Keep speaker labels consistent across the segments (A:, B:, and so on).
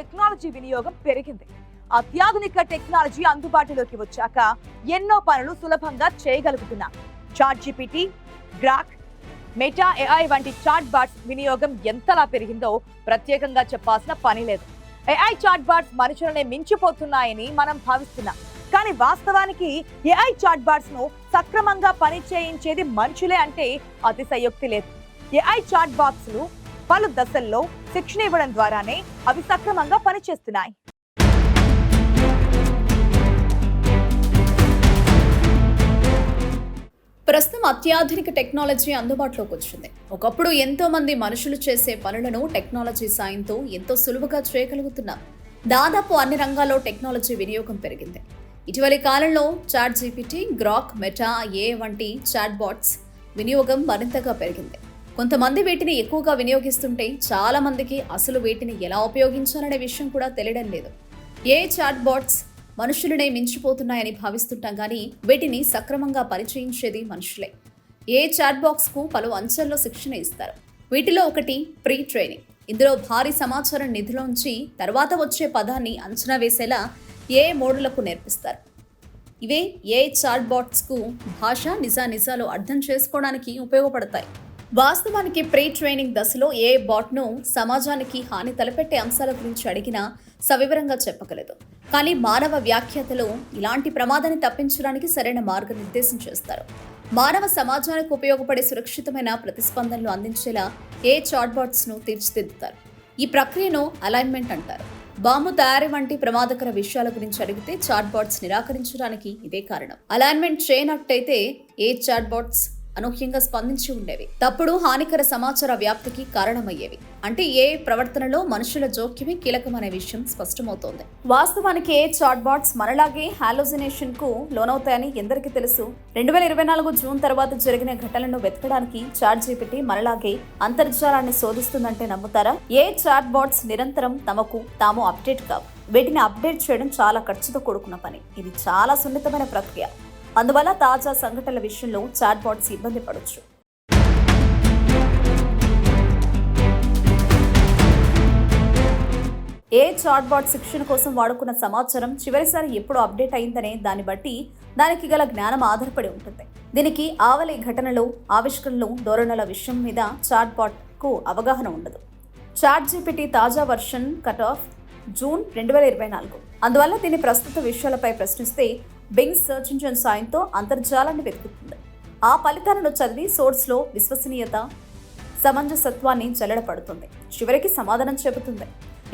A: Technology వినియోగం పెరిగింది. అత్యాధునిక టెక్నాలజీ అందుబాటులోకి వచ్చాక ఎన్నో పనులు సులభంగా చేయగలుగుతున్నాం. ChatGPT, Grok, మెటా AI వంటి చాట్ బాట్స్ వినియోగం ఎంతలా పెరిగిందో ప్రత్యేకంగా చెప్పాల్సిన పని లేదు. AI చాట్ బాట్స్ మనుషులనే మించిపోతున్నాయని మనం భావిస్తున్నాం. కానీ వాస్తవానికి AI చాట్ బాట్స్ ను సక్రమంగా పని చేయించేది మనుషులే అంటే అతిశయోక్తి లేదు. AI చాట్ బాట్స్ లు పలు దశల్లో శిక్షణ ఇవ్వడం ద్వారానే అవి సక్రమంగా పనిచేస్తున్నాయి.
B: ప్రస్తుతం అత్యాధునిక టెక్నాలజీ అందుబాటులోకి వచ్చింది. ఒకప్పుడు ఎంతో మంది మనుషులు చేసే పనులను టెక్నాలజీ సాయంతో ఎంతో సులువుగా చేయగలుగుతున్నారు. దాదాపు అన్ని రంగాల్లో టెక్నాలజీ వినియోగం పెరిగింది. ఇటీవలి కాలంలో ChatGPT, Grok, మెటా AI వంటి చాట్ బాట్స్ వినియోగం మరింతగా పెరిగింది. కొంతమంది వీటిని ఎక్కువగా వినియోగిస్తుంటే చాలా మందికి అసలు వీటిని ఎలా ఉపయోగించాలనే విషయం కూడా తెలియడం లేదు. ఏ చాట్ బాట్స్ మనుషులనే మించిపోతున్నాయని భావిస్తుంటాం కానీ వీటిని సక్రమంగా పరిచయించేది మనుషులే. ఏ చాట్ బాక్స్కు పలు అంచెల్లో శిక్షణ ఇస్తారు. వీటిలో ఒకటి ప్రీ ట్రైనింగ్. ఇందులో భారీ సమాచారం నిధిలోంచి తర్వాత వచ్చే పదాన్ని అంచనా వేసేలా ఏ మోడళ్లకు నేర్పిస్తారు. ఇవే ఏ చాట్ బాట్స్కు భాష నిజాలు అర్థం చేసుకోవడానికి ఉపయోగపడతాయి. వాస్తవానికి ప్రీ ట్రైనింగ్ దశలో ఏ బాట్ను సమాజానికి హాని తలపెట్టే అంశాల గురించి అడిగినా సవివరంగా చెప్పగలదు. కానీ మానవ వ్యాఖ్యాతలు ఇలాంటి ప్రమాదాన్ని తప్పించడానికి సరైన మార్గనిర్దేశం చేస్తారు. మానవ సమాజానికి ఉపయోగపడే సురక్షితమైన ప్రతిస్పందనలు అందించేలా ఏ చాట్ బాట్స్ ను తీర్చిదిద్దుతారు. ఈ ప్రక్రియను అలైన్మెంట్ అంటారు. బాంబు తయారీ వంటి ప్రమాదకర విషయాల గురించి అడిగితే చాట్ బాట్స్ నిరాకరించడానికి ఇదే కారణం. అలైన్మెంట్ చేయనట్టయితే ఏ చాట్ బాట్స్ అనూహ్యంగా స్పందించి ఉండేవి. తప్పుడు హానికర సమాచార వ్యాప్తికి కారణమయ్యేవి. అంటే ఏ ప్రవర్తనలో మనుషుల జోక్యమే కీలకమనే విషయం స్పష్టమవుతోంది. వాస్తవానికి ఏ చాట్ బాట్స్ మనలాగే హాలోజినేషన్ కు లోనవుతాయని ఎందరికీ తెలుసు. 2024 జూన్ తర్వాత జరిగిన ఘటనలను వెతకడానికి ChatGPT మనలాగే అంతర్జాలాన్ని శోధిస్తుందంటే నమ్ముతారా? ఏ చాట్ బాట్స్ నిరంతరం తమకు తాము అప్డేట్ కావు. వీటిని అప్డేట్ చేయడం చాలా ఖర్చుతో కూడుకున్న పని. ఇది చాలా సున్నితమైన ప్రక్రియ. అందువల్ల తాజా సంఘటనల విషయంలో చాట్ బాట్స్ ఇబ్బంది పడవచ్చు. ఏ చాట్ బాట్ శిక్షణ కోసం వాడుకున్న సమాచారం చివరిసారి ఎప్పుడు అప్డేట్ అయిందనే దాన్ని బట్టి దానికి గల జ్ఞానం ఆధారపడి ఉంటుంది. దీనికి ఆవలి ఘటనలు, ఆవిష్కరణలు, ధోరణుల విషయం మీద చాట్ బాట్ కు అవగాహన ఉండదు. ChatGPT తాజా వర్షన్ కట్ ఆఫ్ జూన్ 2024. అందువల్ల దీని ప్రస్తుత విషయాలపై ప్రశ్నిస్తే బింగ్ సెర్చ్ ఇంజిన్ సాయంతో అంతర్జాలాన్ని వెతుకుతుంది. ఆ ఫలితాలను చదివి సోర్స్లో విశ్వసనీయత, సమంజసత్వాన్ని జల్లెడపడుతుంది. చివరికి సమాధానం చెబుతుంది.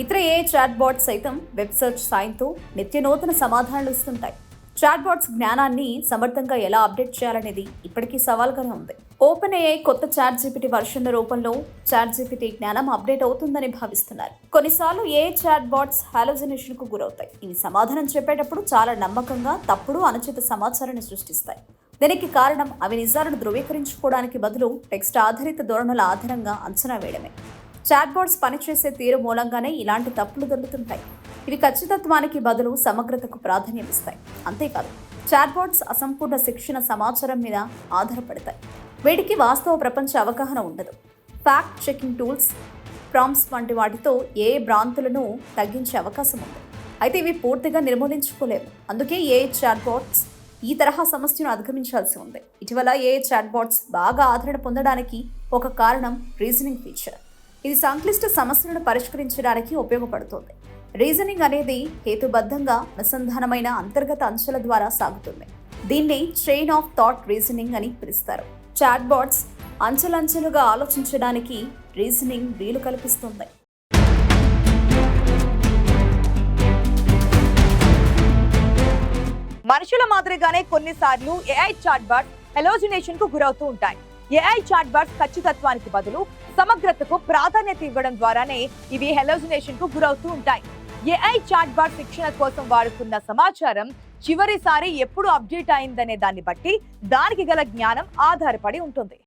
B: ఇతర ఏ చాట్ బాట్స్ సైతం వెబ్ సెర్చ్ సాయంతో నిత్య నూతన సమాధానాలు ఇస్తుంటాయి. చాట్ బాట్స్ జ్ఞానాన్ని సమర్థంగా ఎలా అప్డేట్ చేయాలనేది ఇప్పటికీ సవాల్గానే ఉంది. OpenAI కొత్త ChatGPT వర్షన్ల రూపంలో ChatGPT జ్ఞానం అప్డేట్ అవుతుందని భావిస్తున్నారు. కొన్నిసార్లు ఏ చాట్ బాట్స్ హాలోజినేషన్ కు గురవుతాయి. ఇవి సమాధానం చెప్పేటప్పుడు చాలా నమ్మకంగా తప్పుడు, అనుచిత సమాచారాన్ని సృష్టిస్తాయి. దీనికి కారణం అవి నిజాలను ధృవీకరించుకోవడానికి బదులు టెక్స్ట్ ఆధారిత ధోరణుల ఆధారంగా అంచనా వేయడమే. చాట్ బాట్స్ పనిచేసే తీరు మూలంగానే ఇలాంటి తప్పులు దొరుకుతుంటాయి. ఇవి ఖచ్చితత్వానికి బదులు సమగ్రతకు ప్రాధాన్యం ఇస్తాయి. అంతేకాదు, చాట్ బాట్స్ అసంపూర్ణ శిక్షణ సమాచారం మీద ఆధారపడతాయి. వీటికి వాస్తవ ప్రపంచ అవగాహన ఉండదు. ఫ్యాక్ట్ చెకింగ్ టూల్స్, ప్రాంప్ట్స్ వంటి వాటితో ఏ భ్రాంతులను తగ్గించే అవకాశం ఉంది. అయితే ఇవి పూర్తిగా నిర్మూలించుకోలేవు. అందుకే ఏ చాట్ బాట్స్ ఈ తరహా సమస్యను అధిగమించాల్సి ఉంది. ఇటీవల ఏ చాట్ బాట్స్ బాగా ఆదరణ పొందడానికి ఒక కారణం రీజనింగ్ ఫీచర్. ఇది సంక్లిష్ట సమస్యలను పరిష్కరించడానికి ఉపయోగపడుతుంది. రీజనింగ్ అనేది హేతుబద్ధంగా అనుసంధానమైన అంతర్గత అంశాల ద్వారా సాగుతుంది. దీన్ని చైన్ ఆఫ్ థాట్ రీజనింగ్ అని పిలుస్తారు. చాట్ బాట్స్ అంచెలంచెలుగా ఆలోచించడానికి రీజనింగ్ వీలు కల్పిస్తుంది.
A: మనుషుల మాదిరిగానే కొన్నిసార్లు AI చాట్ బాట్స్ హాలోజినేషన్ కు గురవుతూ ఉంటాయి. AI చాట్ బాట్స్ ఖచ్చితత్వానికి బదులు సమగ్రతకు ప్రాధాన్యత ఇవ్వడం ద్వారానే ఇవి హాలోజినేషన్ కు గురవుతూ ఉంటాయి. AI చాట్ బాట్ శిక్షణ కోసం వాడుకున్న సమాచారం చివరిసారి ఎప్పుడు అప్డేట్ అయిందనే దాన్ని బట్టి దానికి గల జ్ఞానం ఆధారపడి ఉంటుంది.